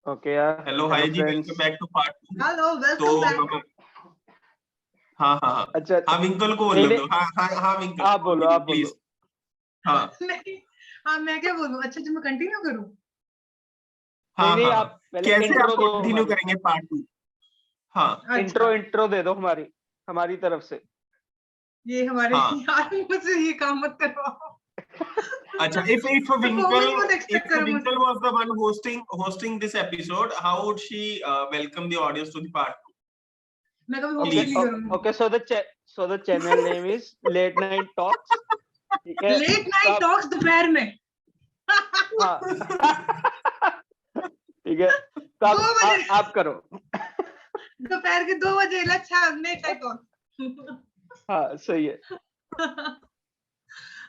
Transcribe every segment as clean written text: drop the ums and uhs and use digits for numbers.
Okay यार, hello hello hi ji, friends. Welcome back to part 2। Hello तो welcome back. हाँ हाँ हाँ अच्छा, हाँ, विंकल को नहीं बोलो नहीं, तो। हाँ हाँ हाँ, विंकल आप बोलो, कंटिन्यू आप प्लीज। बोलो। हाँ नहीं, हाँ मैं क्या बोलूं? अच्छा जो मैं कंटिन्यू करूं? नहीं हाँ नहीं, हाँ हाँ, आप पहले कैसे आप इंट्रो दो कंटिन्यू हमारी। करेंगे पार्ट 2? हाँ अच्छा, इंट्रो दे दो हमारी हमारी तरफ से। ये हमारे हाँ। यार मुझसे ये काम मत करवाओ। अच्छा, if परफॉर्मेंस मत एक्सपेक्ट करो Winkle मुझसे। was the one hosting this episode, how would she welcome the audience to the part 2? मैं कभी होस्ट ओके ही नहीं Please. करूंगी। Okay, so the channel name is late night talks. ठीक है, late तो नाइट आप, टॉक्स दोपहर में हाँ ठीक है, तो 2 बजे, आप करो। दोपहर के 2 बजे। अच्छा लेट नाइट टॉक्स। हाँ सही है।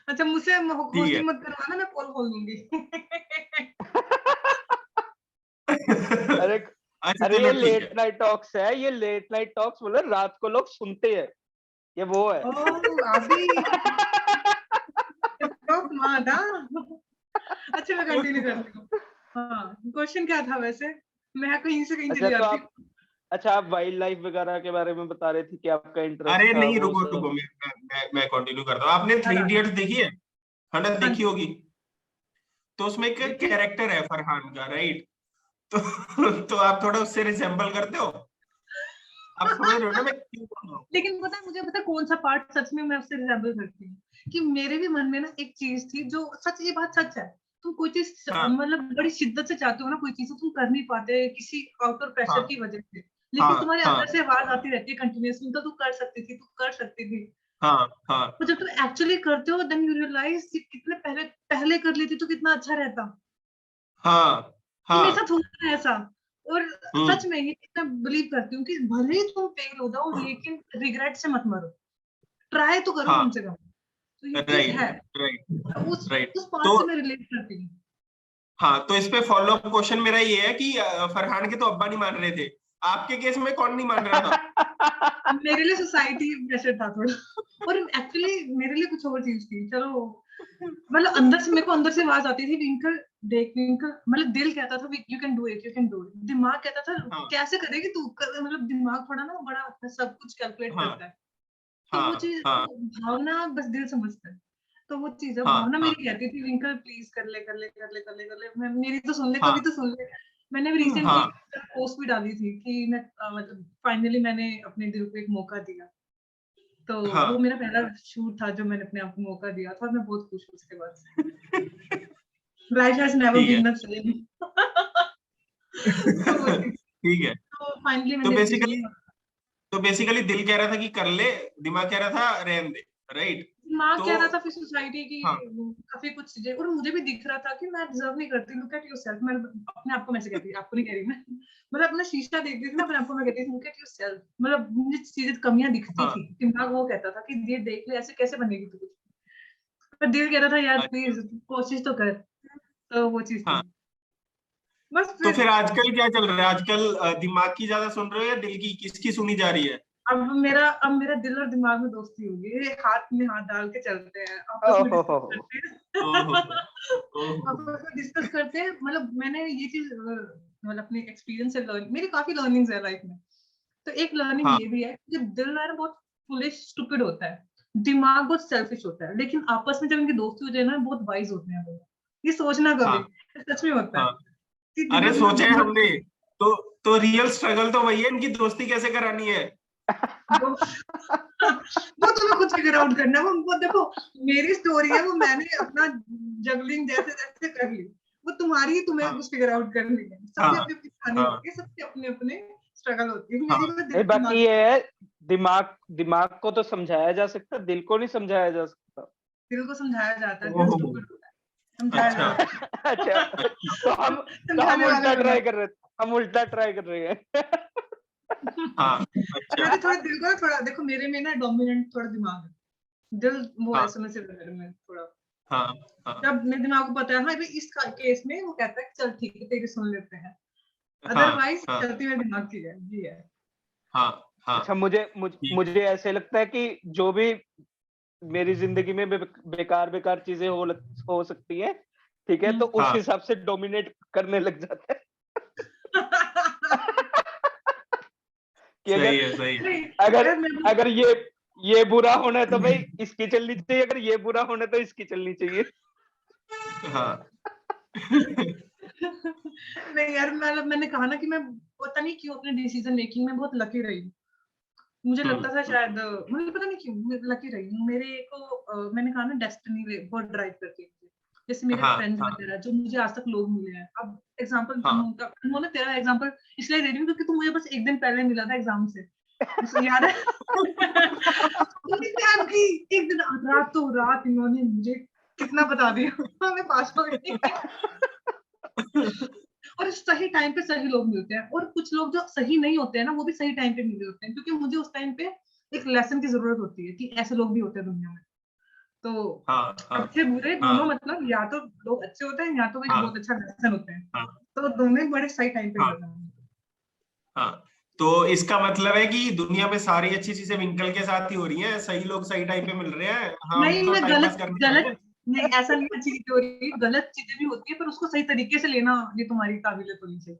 अच्छा मुझसे ठीक है। होस्टिंग मत करवाना, मैं पोल खोल दूंगी। अरे अच्छा अरे, चलो ये ठीक है। लेट नाइट टॉक्स है, ये लेट नाइट टॉक्स मतलब रात को लोग सुनते हैं, ये वो है। ओह अभी टॉक मार था। अच्छा मैं कंटिन्यू करती हूँ। हाँ क्वेश्चन क्या था वैसे? मैं कहीं से कहीं अच्छा, चली तो जाती आप, हूँ। अच्छा आप वाइल्ड लाइफ वगैरह के बारे में बता रहे थे कि आपका इंटरेस्ट अरे था नहीं, वो रुको सब। रुको, मैं कंटिन्यू करता हूँ। आपने थ्री हाँ इडियट्स देखी है? है ना, हाँ देखी होगी। तो उसमें एक देखिए, कैरेक्टर है फरहान का, राइट? तो आप थोड़ा उससे रिसेंबल करते हो। आप समझ रहे हो ना मैं क्यों बोल रहा हूँ? लेकिन पता है मुझे, पता है कौन सा पार्ट सच में मैं उससे रिजेंबल करती हूँ? कि मेरे भी मन में ना एक चीज थी जो सच, ये बात सच है। तुम कोई चीज हाँ मतलब बड़ी शिद्दत से चाहते हो ना, कोई चीज तो तुम कर नहीं पाते किसी आउटर प्रेशर हाँ की वजह से। लेकिन हाँ तुम्हारे हाँ अंदर से आवाज आती रहती है कंटिन्यूअसली, तो तू कर सकती थी, तू कर सकती थी। हाँ हाँ तो जब तुम एक्चुअली करते हो देन यू रियलाइज कितने पहले पहले कर लेती तो कितना अच्छा रहता। हाँ तो मेरे हाँ। साथ होता है ऐसा। और हम्म। सच में ये मैं बिलीव करती हूँ कि भले ही तुम फेल हो जाओ लेकिन रिग्रेट से मत मरो। ट्राई तो करो हाँ, कम से कम। तो ये चीज राइट है। Right right. उस तो पार्ट से मैं रिलेट करती हूँ। हाँ, तो इस पे फॉलो अप क्वेश्चन मेरा ये है कि फरहान के तो अब्बा नहीं मान रहे थे, आपके केस में कौन नहीं मान रहा था? मेरे लिए सोसाइटी प्रेशर था थोड़ा। और एक्चुअली मेरे लिए कुछ और चीज थी। चलो मतलब अंदर से मेरे को अंदर से आवाज आती थी, विंकल देख विंकल, मतलब दिल कहता था you can do it, you can do it. दिमाग कहता था हाँ कैसे करेगी तू मतलब दिमाग थोड़ा ना बड़ा सब कुछ कैलकुलेट हाँ करता है। तो वो हाँ चीज, हाँ भावना बस दिल समझता है। तो वो चीज है, हाँ भावना हाँ मेरी कहती थी विंकल प्लीज कर ले कर ले कर ले कर ले कर ले, मेरी तो सुन ले, हाँ कभी तो सुन ले। मैंने भी रिसेंटली हाँ पोस्ट भी डाली थी कि मैं मतलब फाइनली मैंने अपने दिल को एक मौका दिया। तो वो हाँ। मेरा पहला शूट था जो मैंने अपने आप को मौका दिया था, और मैं बहुत खुश हूँ उसके बाद से। लाइफ हैज नेवर ठीक है। Been the same. तो वो चीज, ठीक है। तो फाइनली तो मैंने डिसीजन बेसिकली लिया। तो बेसिकली दिल कह रहा था कि कर ले, दिमाग कह रहा था रहने दे, राइट? दिमाग तो कह रहा था फिर सोसाइटी की हाँ काफी कुछ चीजें, और मुझे भी दिख रहा था कि मैं डिजर्व नहीं करती। लुक एट योरसेल्फ, मैं अपने आप को मैं से कहती, आपको नहीं कह रही मैं, मतलब अपना शीशा देखती थी ना अपने आप को, मैं कहती थी लुक एट योरसेल्फ, मतलब मुझे चीजें कमियां दिखती हाँ। थी। दिमाग वो कहता था कि ये देख ले, ऐसे कैसे बनेगी तू कुछ। पर दिल कहता था यार अच्छा। प्लीज कोशिश तो कर। तो वो चीज थी हाँ, बस। तो फिर फिर आजकल क्या चल रहा है? आजकल दिमाग की ज्यादा सुन रहे हो या दिल की? किसकी सुनी जा रही है? अब मेरा दिल और दिमाग में दोस्ती होगी, ये हाथ में हाथ डाल के चलते हैं, आपस में डिस्कस ओहो, करते हैं। ओहो ओहो। आपस में डिस्कस करते हैं। मतलब मैंने ये चीज मतलब अपने एक्सपीरियंस से लर्न, मेरी काफी लर्निंग्स है लाइफ में। तो एक लर्निंग हाँ ये भी है कि दिल है ना बहुत फुलिश स्टूपिड होता है, दिमाग बहुत सेल्फिश होता है, लेकिन आपस में जब इनकी दोस्ती हो जाए ना बहुत वाइज होते हैं लोग। ये सोचना हाँ कभी, सच में होता है हाँ। कि अरे दिमाग ना सोचा है हमने। बहुत तो तो रियल स्ट्रगल तो वही है, इनकी दोस्ती कैसे करानी है। वो वो तुम्हें खुद फिगर आउट करना है। वो देखो मेरी स्टोरी है, वो मैंने अपना जगलिंग जैसे जैसे कर ली। वो तुम्हारी, तुम्हें हाँ कुछ फिगर आउट करनी है। सबकी हाँ अपनी अपनी कहानी हाँ होती है, सबके अपने अपने स्ट्रगल होती है। मेरी हाँ। वो नहीं, बाकी दिमाग, ये है, दिमाग दिमाग को तो समझाया जा सकता, दिल को नहीं समझाया जा सकता। दिल को समझाया जाता है, दिल ओहो। स्टूपिड होता है, समझाया अच्छा जाता है। अच्छा, अच्छा। तो हम समझाने वाले उल्टा बनो। ट्राई कर रहे, हम उल्टा ट्राई कर रहे हैं। हाँ और मैं अच्छा। भी थोड़ा दिल को थोड़ा देखो, मेरे में ना डोमिनेंट थोड़ा दिमाग है, दिल वो है हाँ समझ में थोड़ा। हाँ हाँ जब मेरे दिमाग को पता है हाँ भाई इस केस में, वो कहता है कि चल ठीक है तेरी सुन लेते हैं। हाँ अदरवाइज हाँ चलती मेरे दिमाग की है जी है। हाँ हाँ। अच्छा, मुझे ऐसे लगता है कि जो भी मेरी जिंदगी में बेकार बेकार चीजें हो सकती है, ठीक है, तो उस हाँ हिसाब से डोमिनेट करने लग जाता है। कि सही है, सही है। नहीं, अगर यार मैं अगर ये बुरा होना है तो भाई इसकी चलनी चाहिए, अगर ये बुरा होना है तो इसकी चलनी चाहिए। हाँ। नहीं यार, मैंने कहा ना कि मैं पता नहीं क्यों अपने डिसीजन मेकिंग में बहुत लकी रही हूँ। मुझे लगता था शायद मुझे पता नहीं क्यों मैं लकी रही हूँ। मेरे को मैंने कहा ना डेस्टिनी बहुत ड्राइव करती है। जैसे मेरे हाँ, फ्रेंड्स हाँ, वगैरह जो मुझे आज तक लोग मिले हैं। अब एग्जांपल हाँ। उन्होंने तेरा एग्जांपल इसलिए दे रही हूँ क्योंकि तू मुझे बस एक दिन पहले मिला था एग्जाम से, मुझे याद है। आपकी एक दिन रात इन्होंने मुझे कितना बता दिया। मैं पास हो गई। और सही टाइम पे सही लोग मिलते हैं, और कुछ लोग जो सही नहीं होते हैं ना वो भी सही टाइम पे मिले होते हैं, क्योंकि मुझे उस टाइम पे एक लेसन की जरूरत होती है कि ऐसे लोग भी होते हैं दुनिया में। तो हाँ, हाँ, अच्छे बुरे दोनों, हाँ, मतलब या तो लोग अच्छे होते हैं या तो एक हाँ, बहुत अच्छा लेसन होते हैं। हाँ, तो दोनों ही बड़े सही टाइम पे हाँ, मिलते हैं। हाँ। तो इसका मतलब है कि दुनिया में सारी अच्छी चीजें विंकल के साथ ही हो रही हैं, सही लोग सही टाइम पे मिल रहे हैं, हम नहीं, तो मैं टाइम पास करने आए हैं। गलत नहीं, ऐसा नहीं अच्छी चीजें हो रही, गलत चीजें भी होती है, पर उसको सही तरीके से लेना ये तुम्हारी काबिलियत होनी चाहिए।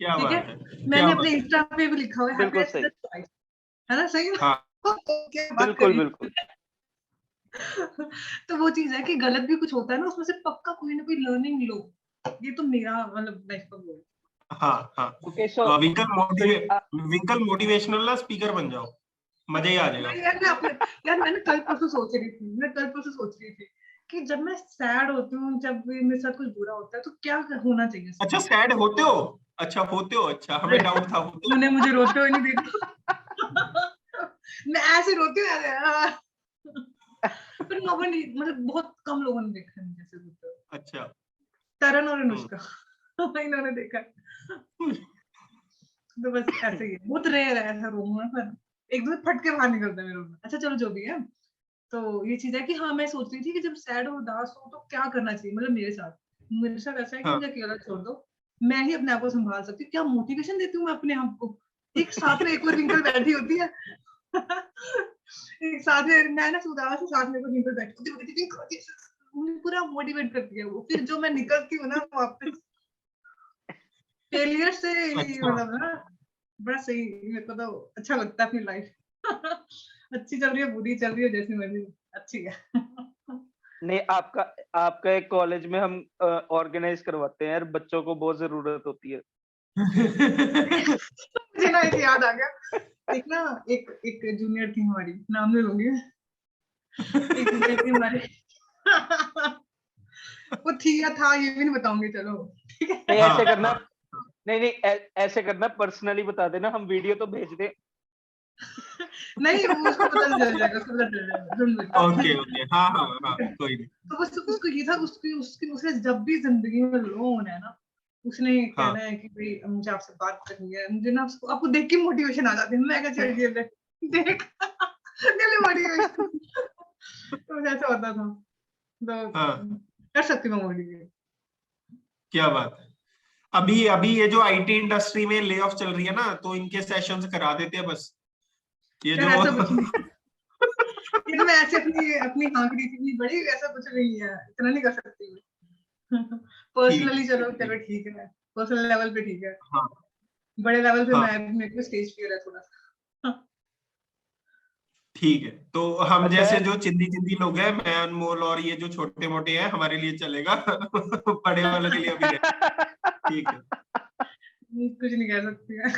क्या ठीक बात है, है, क्या मैंने अपने बात है। इंस्टा पे भी लिखा हुआ है बिल्कुल हैप्पीनेस इज सही। अ चॉइस, है ना? सही ना? हाँ, क्या बात बिल्कुल करी। बिल्कुल। तो वो चीज है कि गलत भी कुछ होता है ना, उसमें से पक्का कोई ना कोई लर्निंग लो। ये तो मेरा मतलब लाइफ का गोल हाँ, हाँ। ओके सो विंकल मोटिवेशनल ना स्पीकर बन जाओ, मजा ही आ है। जाएगा। नहीं यार, मैंने कल परसों सोच रही थी कि जब मैं सैड होती हूँ, जब भी मेरे साथ कुछ बुरा होता है तो क्या होना चाहिए उसके अच्छा, लिए। सैड होते हो? अच्छा, होते हो? अच्छा, हमें डाउट था, होते हो? तूने मुझे रोते हुए नहीं देखा। मैं ऐसे रोती हूँ यार। पर लोगों ने, मतलब बहुत कम लोगों ने देखा है मुझे ऐसे रोते हुए। अच्छा। तरण और हम्म। अनुष्का इन्होंने देखा है। तो बस ऐसे ही है, बहुत रेयर है ऐसा रोना, पर एक दो फट के बाहर निकलता है मेरा रोना। अच्छा चलो जो भी है, तो ये चीज है कि हाँ, मैं सोच रही थी कि जब सैड और उदास हो तो क्या करना चाहिए। मतलब मेरे साथ ऐसा है कि हाँ। मुझे अकेला छोड़ दो, मैं ही अपने आप को संभाल सकती हूँ। क्या मोटिवेशन देती हूँ मैं अपने आप को। एक साथ में एक और विंकल बैठी होती है। एक साथ में मैं ना उदास हूँ, साथ में एक और विंकल बैठी होती है, मुझे पूरा मोटिवेट करती है वो। फिर जो मैं निकलती हूँ ना वापस फेलियर से, अच्छा। मतलब ना बड़ा सही, मेरे को तो अच्छा लगता है अपनी लाइफ। अच्छी चल रही है, बुरी चल रही है, जैसी मर्जी, अच्छी है। नहीं, आपका आपका एक कॉलेज में हम ऑर्गेनाइज करवाते हैं यार, बच्चों को बहुत जरूरत होती है। मुझे ना एक याद आ गया। एक ना एक एक जूनियर थी हमारी, नाम नहीं लूंगी। एक जूनियर थी हमारी। वो थी या था ये भी नहीं बताऊंगी, चलो ठीक है। नहीं हाँ, ऐसे करना, हाँ। नहीं नहीं ऐसे करना, पर्सनली बता देना, हम वीडियो तो भेज दें। नहीं, वो उसको पता चल जाएगा, उसको पता चल जाएगा, डोंट ओके, वरी। ओके। हाँ, हाँ, हाँ, कोई नहीं। तो बस उसको ये था, उसने जब भी जिंदगी में लो होना है ना, उसने हाँ। कहना है कि भाई मुझे आपसे बात करनी है, मुझे ना आपको देख के मोटिवेशन आ जाती है। मैं क्या चल रही देख मोटिवेशन। तो मुझे ऐसा होता था, तो हाँ, कर सकती हूँ मोटिवेट। क्या बात है। अभी अभी ये जो आईटी इंडस्ट्री में ले ऑफ चल रही है ना, तो इनके सेशंस करा देते हैं बस, ये यार जो ऐसा कुछ नहीं, ये तो मैं ऐसे अपनी अपनी हाँकड़ी थी इतनी बड़ी, ऐसा कुछ नहीं है, इतना नहीं कर सकती मैं। ठीक है, पर्सनली चलो ठीक। चलो ठीक है, पर्सनल लेवल पे ठीक है, हाँ, बड़े लेवल पे हाँ, मैं मेरे को स्टेज फियर है थोड़ा सा। ठीक है। तो हम अच्छा जैसे यार, जो चिंदी चिंदी लोग हैं, मैं अनमोल और ये जो छोटे मोटे हैं, हमारे लिए चलेगा। बड़े वालों के लिए अभी रहे। ठीक है। कुछ नहीं कह सकती है।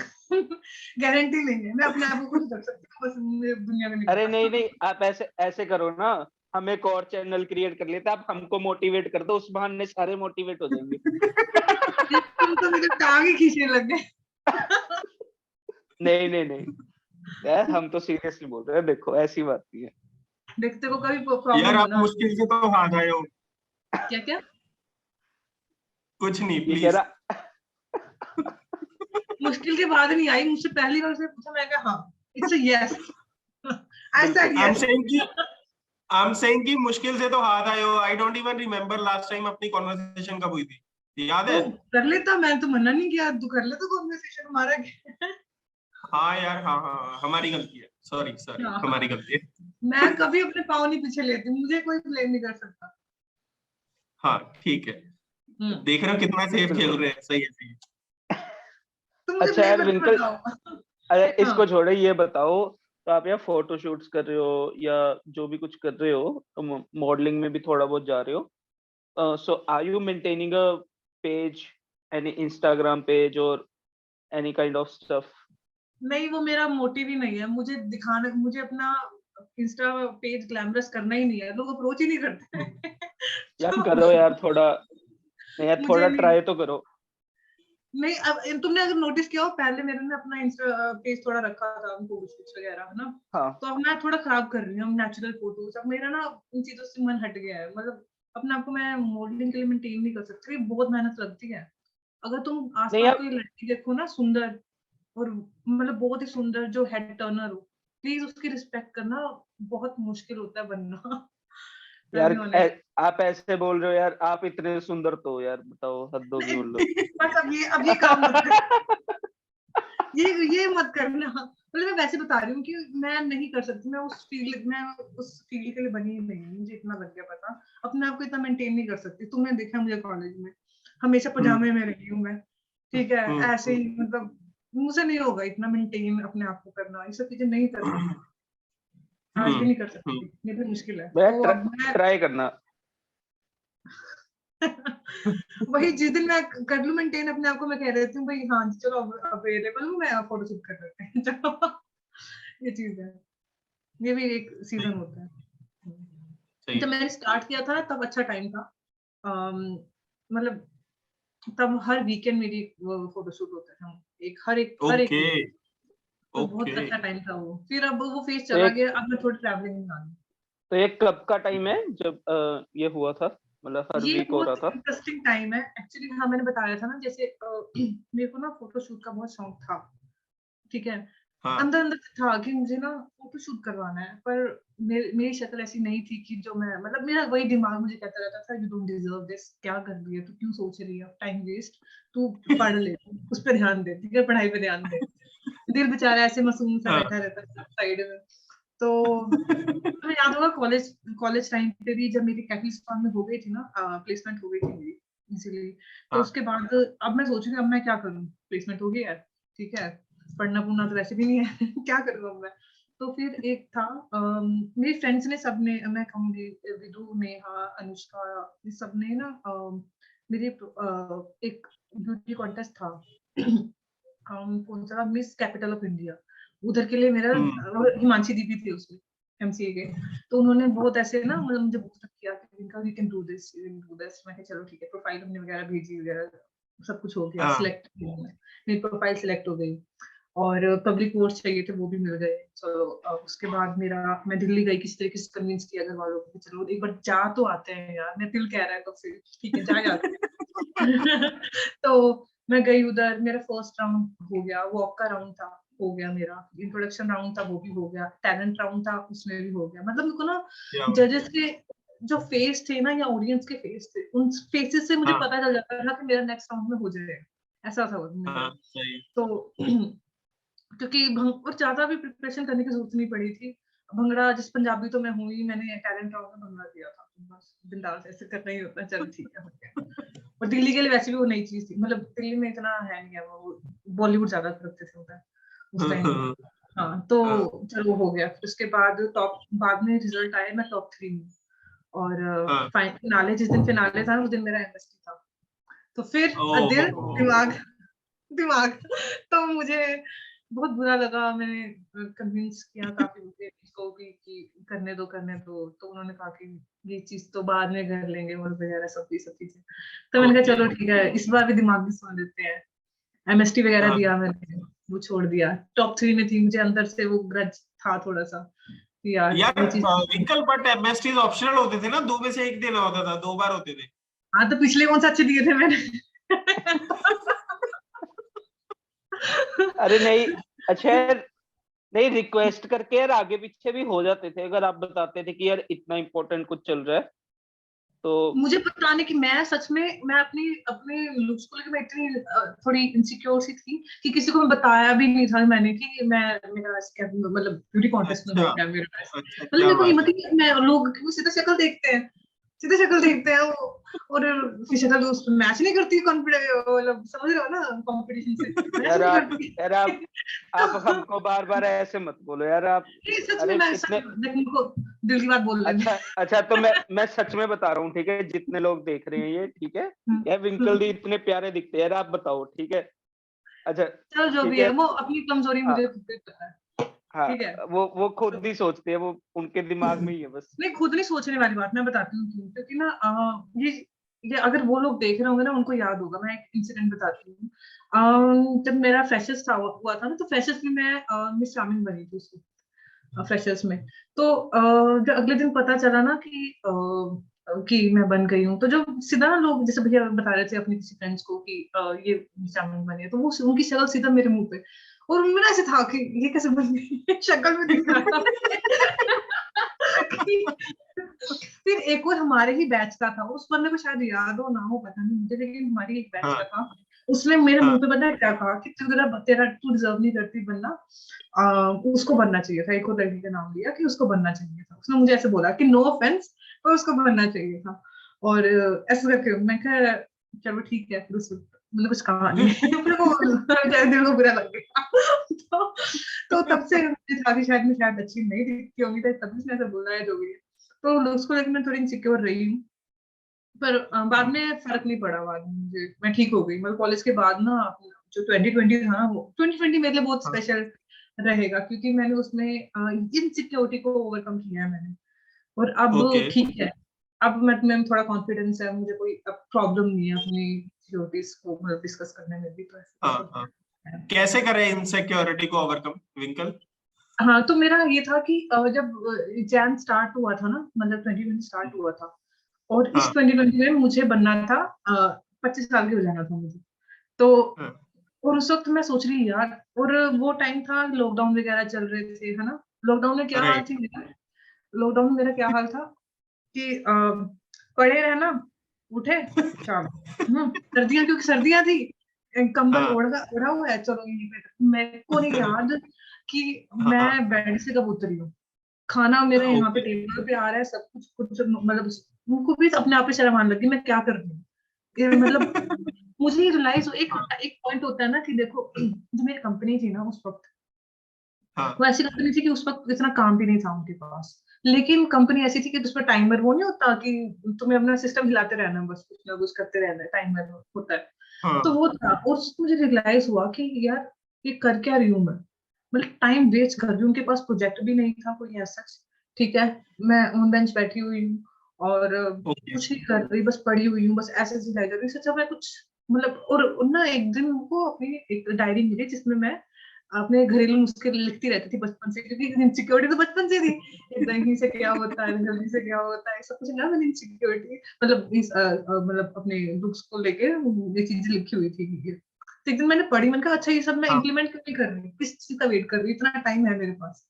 गारंटी नहीं है, मैं अपने आप को खुश रख सकती हूँ, बस मुझे दुनिया का नहीं अरे नहीं पता। नहीं, आप ऐसे ऐसे करो ना, हम एक और चैनल क्रिएट कर लेते हैं, आप हमको मोटिवेट कर दो, उस बहाने सारे मोटिवेट हो जाएंगे। तुम तो मेरे टांग ही खींचने लग गए। नहीं नहीं नहीं यार, हम तो सीरियसली बोल रहे हैं, देखो ऐसी बात नहीं है। देखते को कभी यार, प्रॉब्लम हो आप ना। मुश्किल से तो हाथ आए हो। क्या क्या कुछ नहीं, ये कह प्लीज। रहा, मुश्किल के बाद नहीं आई, मुझसे पहली बार उसने पूछा, मैं कहा हाँ, इट्स अ यस। आई बिल्कुल said I am yes. Saying कि मुश्किल से तो हाथ आए हो। I don't even remember last time अपनी कॉन्वर्सेशन कब हुई थी, याद तो है? कर लेता, मैं तो मना नहीं किया, तू कर लेता कॉन्वर्सेशन हमारा। हाँ यार, हाँ, हाँ, हाँ, हमारी गलती है, सॉरी सॉरी, हमारी हाँ, गलती है। मैं कभी अपने पाँव नहीं पीछे लेती, मुझे कोई ब्लेम नहीं कर सकता। हाँ, ठीक है। देख रहे हो कितना सेफ खेल बिल्कुल। रहे हैं, सही है, सही है। तो तो मुझे अच्छा यार ब्लेम मत विंकल, बताओ। अरे हाँ इसको छोड़ो, ये बताओ तो आप यार फोटो शूट्स कर रहे हो या जो भी कुछ कर रहे हो, मॉडलिंग में भी थोड़ा बहुत जा रहे हो, so are you maintaining a page, any Instagram page और एनी काइंड ऑफ स्टफ? नहीं, वो मेरा मोटिव ही नहीं है। मुझे दिखाना, मुझे अपना इंस्टा पेज ग्लैमरस करना ही नहीं है, लोग अप्रोच ही नहीं करते हैं। यार तो करो यार थोड़ा, नहीं यार मुझे थोड़ा नहीं, ट्राई तो करो। नहीं, अब तुमने अगर नोटिस किया हो, पहले मैंने ना अपना इंस्टा पेज थोड़ा रखा था, फोटोशूट्स वगैरह, है ना। हाँ तो अब मैं थोड़ा खराब कर रही हूँ नेचुरल फोटोज। अब मेरा ना इन चीजों से मन हट गया है। मतलब अपने आप को मैं मॉडलिंग के लिए मेंटेन नहीं कर सकती, बहुत मेहनत लगती है। अगर तुम नहीं आसपास यार, कोई लड़की देखो ना सुंदर, और मतलब बहुत ही सुंदर, जो हेड टर्नर हो, प्लीज उसकी रिस्पेक्ट करना। बहुत मुश्किल होता है बनना। यार मैं ऑनेस्ट। आप ऐसे बोल रहे हो यार, आप इतने सुंदर तो हो यार, बताओ हद होगी मतलब। बस अब ये काम मत कर, ये मत करना। मतलब मैं वैसे बता रही हूँ कि मैं नहीं कर सकती। मैं उस फील्ड के लिए बनी ही नहीं हूँ, मुझे इतना लग गया पता। अपने आप को इतना मेंटेन नहीं कर सकती। तुमने देखा मुझे कॉलेज में, हमेशा पजामे में रही हूँ मैं, ठीक है, ऐसे ही। मतलब मुझे नहीं होगा इतना मेंटेन अपने आप को करना, ये सब चीजें नहीं कर पाऊंगी, आज भी नहीं कर सकती, ये भी मुश्किल है। भैया तो अब मैं ट्राई करना। वही, जिस दिन मैं कर लूं मेंटेन अपने आप को, मैं कह देती हूँ भाई हाँ जी, चलो अवेलेबल हूँ मैं, फोटोशूट कर लेते हैं। चलो, ये चीज है, ये भी एक सीजन होता है। सही जब है। मैंने स्टार्ट किया था तब अच्छा टाइम था। अम, मतलब तब हर वीकेंड मेरी फोटोशूट होते थे, हर एक ओके वीकेंड। तो बहुत ओके। अच्छा टाइम था वो। फिर अब वो फेज तो चला एक गया, अब मैं थोड़ी ट्रैवलिंग में आ गई। तो ये कब का टाइम है जब ये हुआ था, मतलब हर ये वीक हो रहा बहुत था? इंटरेस्टिंग टाइम है एक्चुअली। हाँ, मैंने बताया था ना, जैसे मेरे को ना फोटोशूट का बहुत शौक था, ठीक है। हाँ अंदर अंदर से था कि मुझे ना फोटो शूट करवाना है, पर मेरी शक्ल ऐसी नहीं थी कि जो मैं, मतलब मेरा वही दिमाग मुझे कहता रहता था, यू डोंट डिजर्व दिस, क्या कर रही है तू, क्यों सोच रही है, टाइम वेस्ट, तू पढ़ ले, उस पर ध्यान दे, ठीक है, पढ़ाई पे ध्यान दे। दिल बेचारा ऐसे मासूम सा हाँ बैठा रहता था साइड में। तो तुम्हें याद होगा कॉलेज कॉलेज टाइम पे भी, जब मेरी कैटलिस्टॉन में हो गई थी ना, प्लेसमेंट हो गई थी मेरी इजीली। तो हाँ उसके बाद अब मैं सोच रही हूँ अब मैं क्या करूँ, प्लेसमेंट हो गई है, ठीक है, पढ़ना पुढ़ना तो वैसे भी नहीं है। क्या करूँ अब मैं। तो फिर एक था, मेरी फ्रेंड्स ने, सबने, मैं कहूँगी विदु, नेहा, अनुष्का, ये सबने ना मेरे एक ब्यूटी कॉन्टेस्ट था। कौन सा, मिस कैपिटल ऑफ इंडिया, उधर के लिए मेरा, हम्म और हिमांशी दीदी थी उसमें, एमसीए के। तो उन्होंने बहुत ऐसे ना, मतलब मुझे बूस्ट किया कि इनका you can do this, you can do this. मैं कहा चलो ठीक है, प्रोफाइल हमने वगैरह भेजी वगैरह, सब कुछ हो गया, हाँ सिलेक्ट मेरी प्रोफाइल सिलेक्ट हो गई। और पब्लिक कोर्स चाहिए थे, वो भी मिल गए। चलो उसके बाद मेरा, मैं दिल्ली गई, किसी तरीके से कन्विंस किया घर वालों को कि चलो एक बार जा तो आते हैं यार, मेरा दिल कह रहा है, तो फिर ठीक है, जा आते हैं। तो मैं गई उधर, मेरा फर्स्ट राउंड हो गया, वॉक का राउंड था, हो गया मेरा, इंट्रोडक्शन राउंड था, वो भी हो गया, टैलेंट राउंड था, उसमें भी हो गया। मतलब मेरे को ना क्या बात है। जजेस के जो फेस थे ना, या ऑडियंस के फेस थे, उन फेसेस से मुझे हाँ पता चल जाता था कि मेरा नेक्स्ट राउंड में हो जाएगा, ऐसा था मेरा। हाँ सही। तो क्योंकि और ज्यादा भी प्रिपरेशन करने की जरूरत नहीं पड़ी थी। भंगड़ा, जिस पंजाबी तो मैं हूँ ही, मैंने टैलेंट राउंड में भंगड़ा दिया था, बस बिंदास ऐसे करना ही होता है, चलो ठीक है, हो गया। और दिल्ली के लिए वैसे भी वो नई चीज थी, मतलब दिल्ली में इतना है नहीं है, वो बॉलीवुड ज्यादा करते थे उधर उस टाइम पे। हाँ, तो हाँ चलो हो गया। फिर उसके बाद बाद में रिजल्ट आया, मैं टॉप 3 में। और हाँ। फिनाले, जिस दिन फिनाले था उस दिन मेरा एमएसटी था। तो फिर दिल, ओहो। दिमाग, दिमाग। तो मुझे बहुत बुरा लगा। मैंने कन्विंस किया काफी मुझे इसको भी कि करने दो, करने दो। तो उन्होंने कहा कि ये चीज तो बाद में कर लेंगे, और वगैरह सब चीजें। तो मैंने कहा ओके चलो ठीक है, इस बार भी दिमाग भी सुन लेते हैं। एमएसटी वगैरह हाँ दिया मैंने, वो छोड़ दिया। टॉप 3 में थी, मुझे अंदर से वो ग्रज था थोड़ा सा कि यार यार ये चीज। विकल, बट एमएसटीज ऑप्शनल होते थे ना, 2 में से 1 देना होता था, 2 बार होते थे। हाँ, तो पिछले कौन सा अच्छे दिए थे मैंने। अरे नहीं, अच्छा यार, नहीं रिक्वेस्ट करके यार आगे पीछे भी हो जाते थे, अगर आप बताते थे कि यार इतना इम्पोर्टेंट कुछ चल रहा है तो। मुझे बताने की, मैं सच में, मैं अपनी अपने लुक्स को लेकर मैं इतनी थोड़ी इनसिक्योर सी थी कि किसी को मैं बताया भी नहीं था मैंने कि मैं, मेरा मतलब ब्यूटी कॉन्टेस्ट में अच्छा हो गया मेरा। अच्छा, मतलब क्या मेरे को बात हिम्मत है। ही नहीं, मैं, लोग क्योंकि सीधा शक्ल देखते हैं, सीधे शक्ल देखते हैं वो, और फिर शक्ल उस पे मैच नहीं करती, कॉन्फिडेंस मतलब समझ रहे हो ना, कंपटीशन से मैच यार नहीं आप करती। यार आप हमको बार बार ऐसे मत बोलो यार आप। नहीं, सच में अरे मैं इतने देख उनको दिल की बात बोल रही अच्छा अच्छा, तो मैं सच में बता रहा हूँ, ठीक है, जितने लोग देख रहे हैं ये, ठीक है, यार विंकल दी इतने प्यारे दिखते हैं यार, आप बताओ, ठीक है। अच्छा चल जो ठीक भी है, है। वो अपनी कमजोरी हाँ मुझे खुद पे पता है, हाँ, ठीक है। वो खुद ही सोचते हैं, वो उनके दिमाग में ही है बस। नहीं, खुद नहीं सोचने वाली बात मैं बताती हूँ क्यों, क्योंकि ना ये अगर वो लोग देख रहे होंगे ना उनको याद होगा। मैं एक इंसिडेंट बताती हूँ। जब मेरा फ्रेशर्स हुआ था ना, तो फ्रेशर्स में मैं मिस चार्मिंग बनी थी उसमें, फ्रेशर्स में। तो जब अगले दिन पता चला ना कि मैं बन गई हूँ, तो जो सीधा ना लोग जैसे भैया बता रहे थे अपने किसी फ्रेंड्स को कि ये मिस चार्मिंग बनी है, तो वो उनकी शक्ल सीधा मेरे मुंह पे, और उनमें ना ऐसे था कि ये कैसे बन गई शक्ल में दिख रहा था। फिर एक और हमारे ही बैच का था, उस बंदे को शायद याद हो ना हो पता नहीं मुझे, लेकिन हमारी एक बैच हाँ का था। उसने मेरे हाँ मुंह पे पता है क्या कहा कि तेरा तू डिजर्व नहीं करती बनना, उसको बनना चाहिए था। एक और लड़की का नाम लिया कि उसको बनना चाहिए था। उसने मुझे ऐसे बोला कि नो ऑफेंस, पर उसको बनना चाहिए था। और ऐसे करके मैं कहा चलो ठीक है, फिर उसको मैंने कुछ कहा नहीं। फिर वो बेचारे दिल को बुरा लग गया। तो तब से मुझे था कि शायद मैं शायद अच्छी नहीं दिखती होंगी, तो तभी उसने ऐसा बोला है जो भी है। तो लुक्स को लेकर मैं थोड़ी इनसिक्योर रही हूँ, पर बाद में फर्क नहीं पड़ा। बाद में मुझे मैं ठीक हो गई, मतलब कॉलेज के बाद ना जो 2020 था ना, वो 2020 मेरे लिए बहुत हाँ स्पेशल रहेगा, क्योंकि मैंने उसमें इनसिक्योरिटी को ओवरकम किया है मैंने। और ओके अब ठीक है, अब मैं थोड़ा कॉन्फिडेंस है, मुझे कोई अब प्रॉब्लम नहीं है अपनी सिक्योरिटीज को मतलब डिस्कस करने में भी, तो हाँ ऐसे हाँ। है। कैसे करें इनसिक्योरिटी को ओवरकम विंकल? हाँ, तो मेरा ये था कि जब जैन स्टार्ट हुआ था ना, मतलब 2020 स्टार्ट हुआ था, और इस हाँ 2020 में मुझे बनना था 25 साल की हो जाना था मुझे। तो हाँ और उस वक्त मैं सोच रही यार, और वो टाइम था लॉकडाउन वगैरह चल रहे थे, है ना। लॉकडाउन में क्या हाल राइट थी मेरा, लॉकडाउन में मेरा क्या हाल था कि पड़े रहना, उठे शाम, सर्दियां, क्योंकि सर्दियां थी, कंबल हाँ ओढ़ा हुआ है, चलो यहीं पे। मेरे को नहीं याद कि हाँ मैं बेड से कब उतरी हूँ। खाना मेरे यहाँ पे ओके टेबल पे आ रहा है, सब कुछ कुछ मतलब उनको भी अपने आप पे शर्म आने लगी, मैं क्या कर रही हूँ ये, मतलब मुझे रियलाइज एक हाँ एक पॉइंट होता है ना कि देखो, जो मेरी कंपनी थी ना उस वक्त, हाँ वो ऐसी कंपनी थी कि उस वक्त इतना काम भी नहीं था उनके पास, लेकिन कंपनी ऐसी थी कि उसमें टाइमर वो नहीं होता कि तुम्हें अपना सिस्टम हिलाते रहना है, बस कुछ ना कुछ करते रहना है, टाइमर होता है। तो हाँ वो था, और उसमें मुझे रियलाइज हुआ कि यार ये कर क्या रही हूँ मैं, मतलब टाइम वेस्ट कर रही हूँ। उनके पास प्रोजेक्ट भी नहीं था कोई ऐसा, ठीक है, मैं ऑन बेंच बैठी हुई हूँ और ओके कुछ नहीं कर रही, बस पड़ी हुई हूँ, बस ऐसे सिलाई कर रही हूँ। सोचा मैं कुछ मतलब, और ना एक दिन वो अपनी एक डायरी मिली जिसमें मैं अपने घरेलू नुस्खे लिखती रहती थी बचपन से, क्योंकि इनसिक्योरिटी तो बचपन से थी। ये दही से क्या होता है, जल्दी से क्या होता है, सब कुछ ना, मैंने इनसिक्योरिटी मतलब मतलब अपने लुक्स को लेके ये चीजें लिखी हुई थी। तो एक दिन मैंने पढ़ी, मैंने कहा अच्छा ये सब मैं हाँ इम्प्लीमेंट क्यों नहीं कर रही, किस चीज का वेट कर रही हूँ, इतना टाइम है मेरे पास।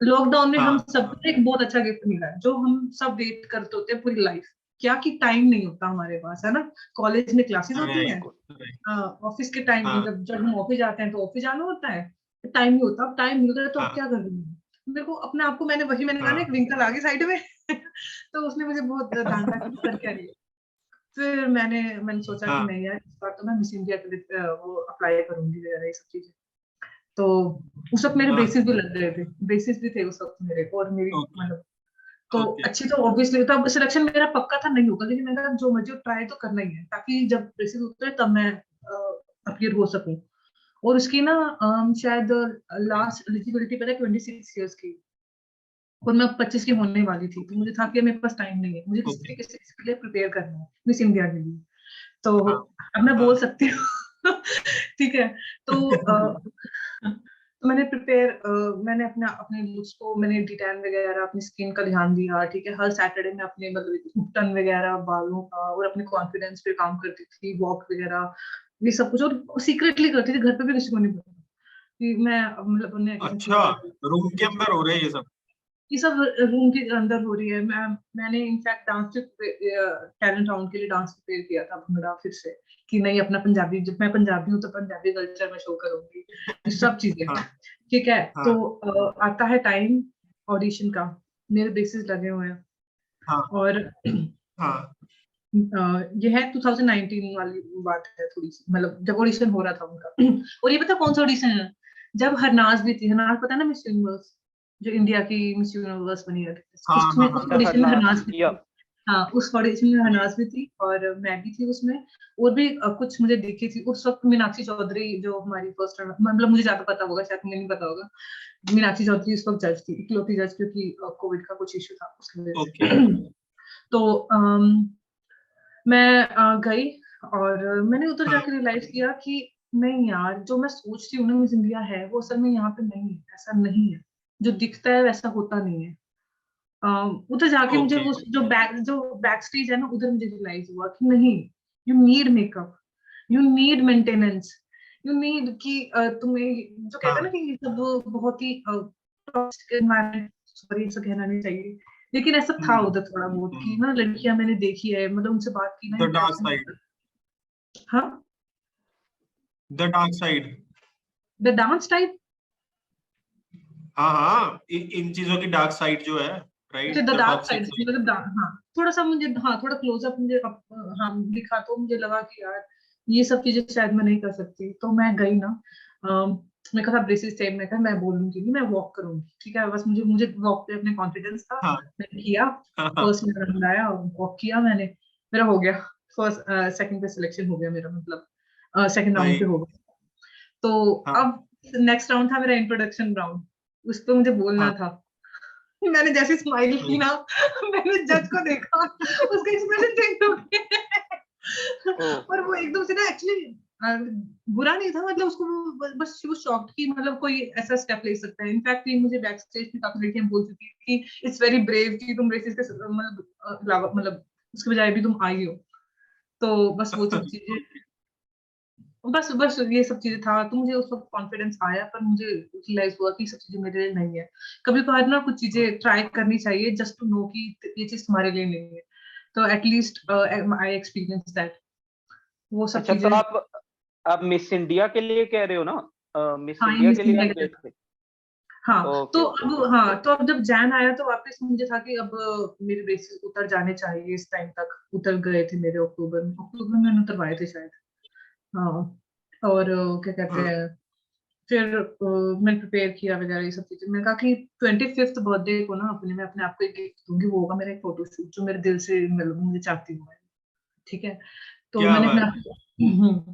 लॉकडाउन में हम हाँ सबको एक बहुत अच्छा गिफ्ट मिला है, जो हम सब वेट करते होते हैं पूरी लाइफ, क्या कि टाइम नहीं होता हमारे पास, है ना। कॉलेज में क्लासेस होती हैं, राइट राइट ऑफिस के टाइम हाँ जब जब हम ऑफिस जाते हैं तो ऑफिस जाना होता है, टाइम नहीं होता। अब टाइम मिल रहा है तो अब हाँ क्या कर रही हूँ, मेरे को अपने आप को, मैंने कहा ना, हाँ एक विंकल आ गई साइड में। तो उसने मुझे बहुत डांटा कि कर क्या रही है। फिर मैंने सोचा कि हाँ नहीं यार, इस बार तो मैं मिस इंडिया के लिए वो अप्लाई करूंगी वगैरह ये सब चीजें। तो उस वक्त मेरे हाँ ब्रेसिस भी लग गए थे, ब्रेसिस भी थे उस वक्त मेरे, और मेरी ओके मतलब तो ओके अच्छी, तो ऑब्वियसली तब सिलेक्शन मेरा पक्का था नहीं होगा, लेकिन मैंने कहा जो मर्जी ट्राई तो करना ही है, ताकि जब ब्रेसिस उतरे तब मैं अपीयर हो सकूं। और उसकी ना शायद लास्ट एलिजिबिलिटी पता है 26 ईयर्स की, और मैं 25 की होने वाली थी, तो मुझे था कि मेरे पास टाइम नहीं है, मुझे किसी ओके तरीके से इसके लिए प्रिपेयर करना है मिस इंडिया के लिए। तो हाँ अब मैं हाँ बोल सकती हूँ। ठीक है। तो तो मैंने अपने अपने लुक्स को, मैंने डिटेन वगैरह अपनी स्किन का ध्यान दिया, ठीक है। हर सैटरडे में अपने मतलब टन वगैरह बालों का और अपने कॉन्फिडेंस पे काम करती थी, वॉक वगैरह ये सब कुछ, और सीक्रेटली करती थी, घर पे भी किसी को नहीं पता कि मैं मतलब अपने अच्छा क्या कर रूम के रही अंदर हूँ। हो रहे हैं ये सब? ये सब रूम के अंदर हो रही है। मैंने इनफैक्ट डांस टैलेंट राउंड के लिए डांस प्रिपेयर किया था, भंगड़ा फिर से, कि नहीं अपना पंजाबी, जब मैं पंजाबी हूँ तो पंजाबी कल्चर में शो करूंगी, ये सब चीजें, हाँ ठीक है। तो हाँ आता है टाइम ऑडिशन का, मेरे बेसिस लगे हुए हैं, हाँ और हाँ ये है 2019 वाली बात है थोड़ी सी, मतलब जब ऑडिशन हो रहा था उनका। और ये पता कौन सा ऑडिशन है? जब हरनाज भी थी, हरनाज पता है ना, मिस यूनिवर्स, जो इंडिया की मिस यूनिवर्स बनी है, हाँ उसमें हाँ उस हाँ ऑडिशन में हरनाज भी या थी। हाँ, उस ऑडिशन में हरनाज भी थी और मैं भी थी उसमें। और भी कुछ मुझे दिखी थी उस वक्त। मीनाक्षी चौधरी जो हमारी फर्स्ट, मतलब मुझे ज्यादा पता होगा, शायद मुझे नहीं पता होगा। मीनाक्षी चौधरी उस वक्त जज थी, इकलौती जज, क्योंकि कोविड का कुछ इशू था उसकी वजह ओके से। तो मैं गई और मैंने उधर जाके रियलाइज किया कि नहीं यार, जो मैं सोचती हूँ ना मिस इंडिया है, वो असल में यहाँ पे नहीं है, ऐसा नहीं है। जो दिखता है वैसा होता नहीं है। उधर जाके मुझे ओके वो जो बैक स्टेज है ना, उधर मुझे रियलाइज हुआ कि नहीं, you need makeup, you need maintenance, you need कि तुम्हें जो कहते हैं ना हाँ कि ये सब बहुत ही टॉक्सिक एनवायरनमेंट, सॉरी ऐसा कहना नहीं चाहिए, लेकिन ऐसा था उधर थोड़ा बहुत कि ना, लड़कियां मैंने देखी है, मतलब उनसे बात की ना, द डार्क इंटरेक्शन साइड, होता है। हाँ, the dark side. The dance type. हाँ हाँ, इन चीजों की डार्क साइड जो है, अच्छा, right, the the dark toxic side, side. मतलब हाँ, थोड़ा सा मुझे, हाँ थोड़ा क्लोजअप मुझे हाँ दिखा, तो मुझे लगा कि यार ये सब चीजें शायद मैं नहीं कर सकती। तो मैं गई ना, मैं कहा ब्रेसिस टाइप, मैं कहा मैं बोलूंगी नहीं, मैं वॉक करूंगी, ठीक है, बस मुझे मुझे वॉक पे अपने कॉन्फिडेंस था। हाँ मैंने किया, हाँ फर्स्ट मेरा राउंड आया और वॉक किया मैंने, मेरा हो गया। फर्स्ट सेकंड पे सिलेक्शन हो गया मेरा, मतलब सेकंड राउंड पे भाई हो गया। तो हाँ अब नेक्स्ट राउंड था मेरा इंट्रोडक्शन राउंड, उस पर मुझे बोलना हाँ था। मैंने जैसे स्माइल की ना, मैंने जज को देखा, उसका एक्सप्रेशन चेंज हो ओ गया। और वो एकदम से ना, एक्चुअली बुरा नहीं था, मतलब उसको बस वो शॉक्ड कि मतलब कोई ऐसा स्टेप ले सकता है। इनफैक्ट मुझे बैक स्टेज में काफी लड़कियां बोल चुकी थी कि इट्स वेरी ब्रेव कि तुम रेसिस के मतलब मतलब उसके बजाय भी तुम आई हो। तो बस वो सब चीजें, बस बस ये सब चीजें था। तो मुझे उस वक्त कॉन्फिडेंस आया, पर मुझे रियलाइज हुआ कि ये सब चीजें मेरे लिए नहीं है। कभी कभार ना कुछ चीजें ट्राई करनी चाहिए, जस्ट टू नो कि ये चीज तुम्हारे लिए नहीं है। तो एटलीस्ट आई एक्सपीरियंस दैट, वो सब अच्छा, तो चीजें। आप मिस इंडिया के लिए कह रहे हो ना? मिस हाँ, ये इंडिया मिस के लिए इंडिया आप के गए लिए। थे? हाँ, ओके तो ओके अब, ओके। हाँ तो अब जब जैन आया तो वापस मुझे था कि अब मेरे बेसिस उतर जाने चाहिए, इस टाइम तक उतर गए थे मेरे, अक्टूबर में मैंने उतरवाए थे शायद। हाँ, और क्या कहते हाँ हैं, फिर मैंने प्रिपेयर किया वगैरह ये सब चीजें। मैंने कहा कि 25th बर्थडे को ना अपने, मैं अपने आप को एक गिफ्ट दूंगी, वो होगा मेरा एक फोटोशूट जो मेरे दिल से मुझे चाहती हूँ मैं, ठीक है। तो क्या मैंने अपने बात आप है,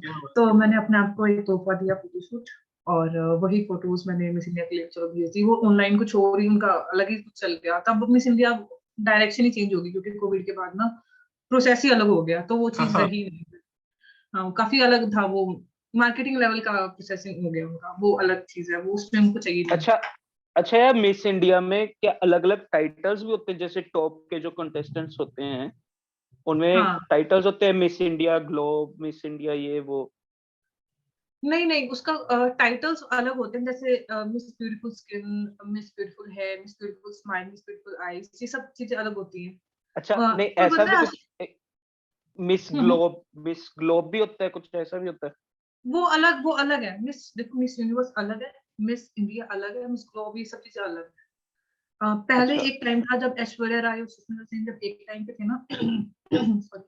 क्या बात तो मैंने अपने आप को एक तोहफा दिया, फोटोशूट। और वही फोटोज मैंने मिस इंडिया के लिए चलो भेज दी। वो ऑनलाइन कुछ और ही, उनका अलग ही कुछ चल गया। तब मिस इंडिया डायरेक्शन ही चेंज होगी, क्योंकि कोविड के बाद ना प्रोसेस ही अलग हो गया, तो वो हाँ चीज हाँ रही नहीं। हाँ, काफी अलग था वो, मार्केटिंग लेवल का प्रोसेसिंग हो गया उनका, वो अलग चीज है, वो उसमें उनको चाहिए नहीं। अच्छा अच्छा यार, मिस इंडिया में क्या अलग अलग टाइटल्स भी होते हैं? जैसे टॉप के जो कंटेस्टेंट्स होते हैं उनमें हाँ, टाइटल्स होते हैं, miss India globe, miss India ये वो? नहीं नहीं, उसका टाइटल्स अलग होते हैं, जैसे miss beautiful skin, miss beautiful hair, miss beautiful smile, miss beautiful eyes, ये सब चीजें अलग होती हैं। अच्छा, नहीं पर ऐसा भी पता है, कुछ, मिस ग्लोब भी होता है, कुछ ऐसा भी होता है? वो अलग है। मिस, देखो, मिस यूनिवर्स अलग है, मिस इंडिया अलग है, मिस ग्लोब, ये सब चीजें अलग है। पहले अच्छा एक टाइम था जब ऐश्वर्या राय और सुष्मिता सेन जब एक टाइम पे थे ना, sorry,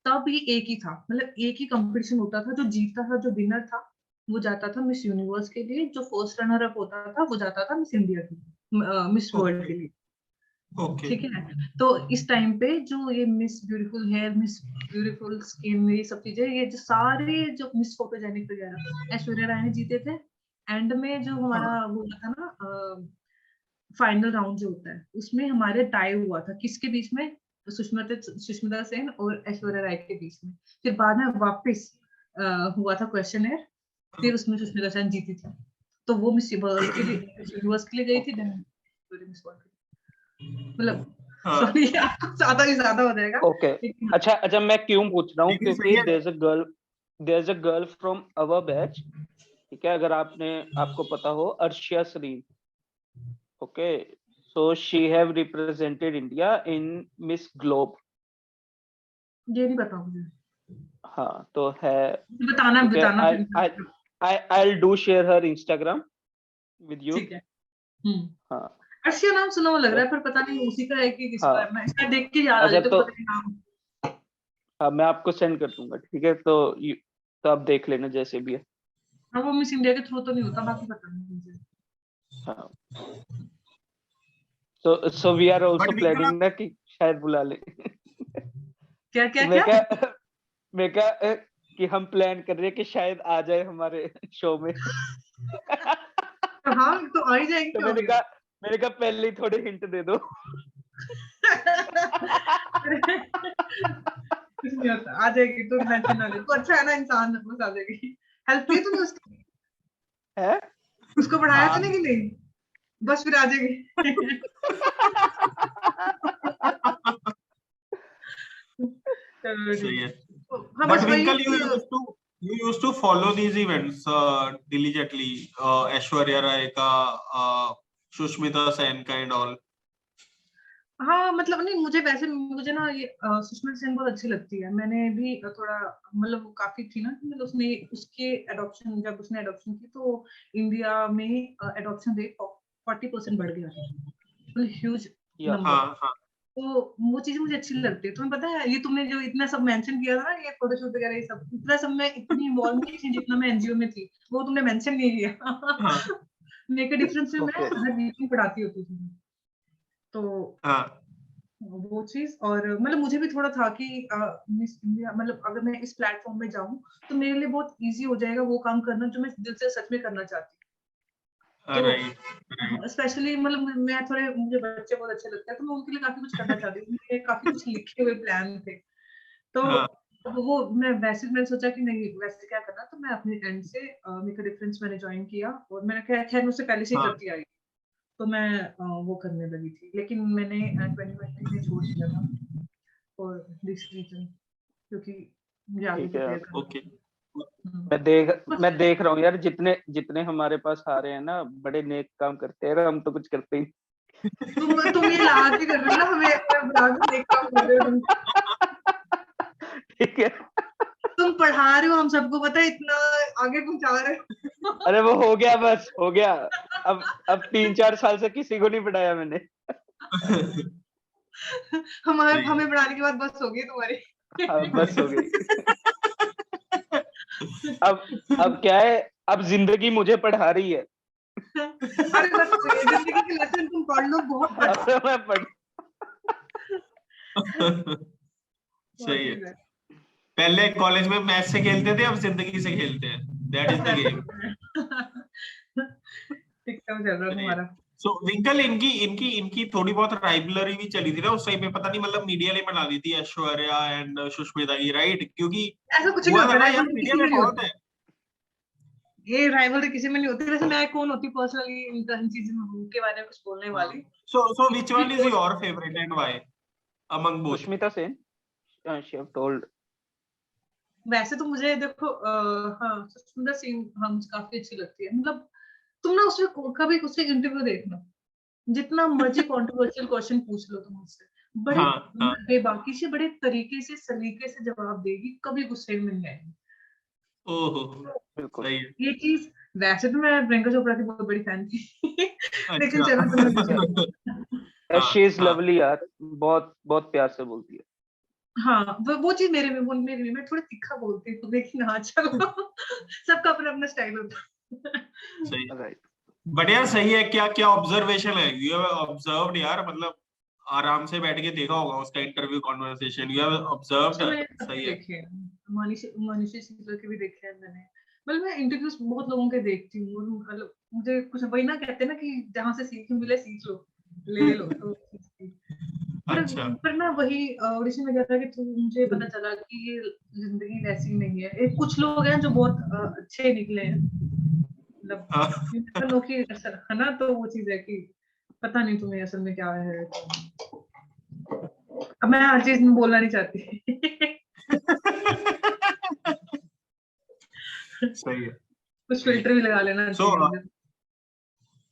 तब ये एक ही था, मतलब एक ही कंपटीशन होता था। जो जीतता था, जो विनर था, वो जाता था मिस यूनिवर्स के लिए, जो फर्स्ट रनर अप होता था वो जाता था मिस इंडिया के लिए, मिस वर्ल्ड ओके के लिए, ओके ठीक है। तो इस टाइम पे जो ये miss beautiful hair, miss beautiful skin, ये सब चीजें, ये जो सारे जो मिस फोटोजेनिक वगैरह ऐश्वर्या राय ने जीते थे। एंड में जो हमारा हाँ वो होता था ना, फाइनल राउंड जो होता है, उसमें हमारे टाई हुआ था किसके बीच में, सुष्मिता सेन और ऐश्वर्या राय के बीच में। फिर बाद में वापस हुआ था क्वेश्चनर, फिर उसमें सुष्मिता सेन जीती थी। तो वो मिस वर्ल्ड के लिए, मिस यूनिवर्स के लिए गई थी, ओके देन मिस वर्ल्ड, मतलब हाँ सॉरी आपको ज्यादा ही ज्यादा हो जाएगा, ओके। लेकिन अच्छा अच्छा, मैं क्यों पूछ रहा हूँ, लेकिन क्योंकि सही है। There is a girl from our batch, ठीक है, अगर आपको पता हो, Arshia Sareen. Okay, so she have represented India in Miss Globe. ये नहीं पता मुझे। हाँ तो है, बताना ठीक है। बताना आई फिर। I I I do share her Instagram with you. ठीक है। हम्म। हाँ, अर्शिया नाम सुना हुआ लग रहा है, पर पता नहीं उसी का है कि किसका हाँ। है। मैं इसका देख के याद आ अच्छा, जाता तो पता नहीं नाम। हाँ, मैं आपको सेंड कर दूंगा, ठीक है? तो आप देख लेना जैसे भी है। हाँ, वो मिस इंडिया के थ्रू तो नहीं होता, बाकी पता नहीं मुझे। हाँ, so we are also but विंकल planning ना कि शायद बुला ले। क्या क्या मैं क्या? क्या मैं क्या कि हम प्लान कर रहे हैं कि शायद आ जाए हमारे शो में। तो हाँ, तो आ ही जाएगी, तो क्या हो गया? मैंने कहा पहले ही थोड़े हिंट दे दो। कुछ नहीं होता, आ जाएगी, तू टेंशन ना ले। तो अच्छा है ना, इंसान बस आ जाएगी। हेल्प की तूने उसकी? है? उसको पढ़ाया हाँ। तूने कि नहीं? बस फिर आ जाएगी। चलो सही ठीक है। है। तो हाँ, But बस वही Winkle, कि you used to follow these events diligently. Aishwarya Rai का, Sushmita Sen का and all. हाँ, मतलब नहीं, मुझे वैसे मुझे ना ये सुषमा सेन बहुत अच्छी लगती है। मैंने भी थोड़ा, मतलब वो काफी थी ना कि मतलब उसने उसके एडॉप्शन, जब उसने एडॉप्शन की तो इंडिया में एडॉप्शन रेट 40% बढ़ गया था, मतलब ह्यूज या नंबर। हाँ हाँ तो वो चीज मुझे अच्छी लगती है। तुम्हें पता है, ये तुमने जो इतना सब मेंशन किया था ना, ये फोटोशूट वगैरह, ये सब इतना सब मैं इतनी इन्वॉल्व नहीं थी जितना मैं एनजीओ में थी, वो तुमने मेंशन नहीं किया। हाँ मेक अ डिफरेंस में मैं ओके। हर वीक पढ़ाती होती थी, तो हाँ वो चीज। और मतलब मुझे भी थोड़ा था कि मिस इंडिया, मतलब अगर मैं इस प्लेटफॉर्म में जाऊं तो मेरे लिए बहुत इजी हो जाएगा वो काम करना जो मैं दिल से सच में करना चाहती हूँ। तो राइट स्पेशली मतलब मैं थोड़े, मुझे बच्चे बहुत अच्छे लगते हैं, तो मैं उनके लिए काफी कुछ करना चाहती हूँ। मेरे काफी कुछ लिखे हुए प्लान थे, तो हाँ वो मैंने सोचा कि नहीं, वैसे क्या करना, तो मैं अपने एंड से मेक अ डिफरेंस मैंने ज्वाइन किया। और मैंने खैर मुझसे पहले से ही हाँ करती आई, तो मैं वो करने लगी थी, लेकिन मैंने 2020 में छोड़ दिया था फॉर दिस रीजन, क्योंकि मुझे आगे ठीक है प्रिपेयर यार। करना ओके था। मैं देख रहा हूँ यार, जितने जितने हमारे पास आ रहे हैं ना, बड़े नेक काम करते हैं, हम तो कुछ करते ही तुम ये ला के कर रहे हो ना, हमें बुला के एक काम कर रहे हो तुम। ठीक है। तुम पढ़ा रहे हो, हम सबको पता है, इतना आगे पहुंचा रहे हो। अरे वो हो गया, बस हो गया। अब 3-4 साल से किसी को नहीं पढ़ाया मैंने। हमें सही है। हमें पढ़ाने के बाद बस हो गई तुम्हारी। हाँ, बस हो गई। अब क्या है, अब जिंदगी मुझे पढ़ा रही है। अरे बस, ये जिंदगी के लेसन तुम पढ़ लो, बहुत पढ़ लो। अब मैं पढ़ वो सही है। चीज है। पहले कॉलेज में मैथ से खेलते थे, अब जिंदगी से खेलते हैं। That is the game. TikTok चल रहा है सही है। तुम्हारा। सो विंकल, इनकी इनकी इनकी थोड़ी बहुत राइवलरी भी चली थी ना उस टाइम पे, पता नहीं, मतलब मीडिया ने बना दी थी ऐश्वर्या एंड सुष्मिता की, राइट? क्योंकि ऐसा कुछ नहीं हुआ था होता, ना यार, राइवलरी मीडिया किसी में में नहीं बहुत होती। है। ये राइवलरी किसी में नहीं होती। वैसे मैं कौन होती पर्सनली इन चीजों के बारे में कुछ बोलने हाँ। वाली। So which one is your favourite and why among both? Sushmita Sen, she have told. वैसे तो मुझे देखो, हाँ, सुष्मिता सिंह हम काफी अच्छी लगती है। मतलब तुम ना उसमें कभी उसके इंटरव्यू देखना, जितना मर्जी कंट्रोवर्शियल क्वेश्चन पूछ लो तुम उससे, बड़े हाँ हाँ बेबाकी से, बड़े तरीके से, सलीके से जवाब देगी, कभी गुस्से में नहीं आएगी। ओहो बिल्कुल। सही है। ये चीज, वैसे तो मैं प्रियंका चोपड़ा की बहुत बड़ी फैन थी। लेकिन अच्छा चलो तुम्हें कुछ। हाँ शी इज हाँ लवली यार, बहुत बहुत प्यार से बोलती है। हाँ, वो चीज मेरे में मैं थोड़ी तीखा बोलती हूँ, लेकिन हाँ चलो। सबका अपना अपना स्टाइल होता है। सही है। राइट। बट यार सही है, क्या क्या ऑब्जर्वेशन है, यू हैव ऑब्जर्व्ड यार, मतलब आराम से बैठ के देखा होगा उसका इंटरव्यू कॉन्वर्सेशन, यू हैव अच्छा, ऑब्जर्व्ड। मैंने सबके सही है। देखे हैं, मनीषी शीतल के भी देखे हैं मैंने। मतलब मैं इंटरव्यूज बहुत लोगों के देखती हूँ, और मतलब मुझे कुछ वही ना, कहते हैं ना कि जहाँ से सीख मिले सीख लो, ले लो, तो पर अच्छा पर ना वही ऑडिशन वगैरह के थ्रू मुझे पता चला कि ये जिंदगी वैसी नहीं है। एक कुछ लोग हैं जो बहुत अच्छे निकले हैं, मतलब हाँ। अनोखी असर है ना, तो वो चीज है कि पता नहीं तुम्हें असल में क्या है। अब मैं हर चीज में बोलना नहीं चाहती। सही है। कुछ फिल्टर भी लगा लेना सो चाहिए मुझे।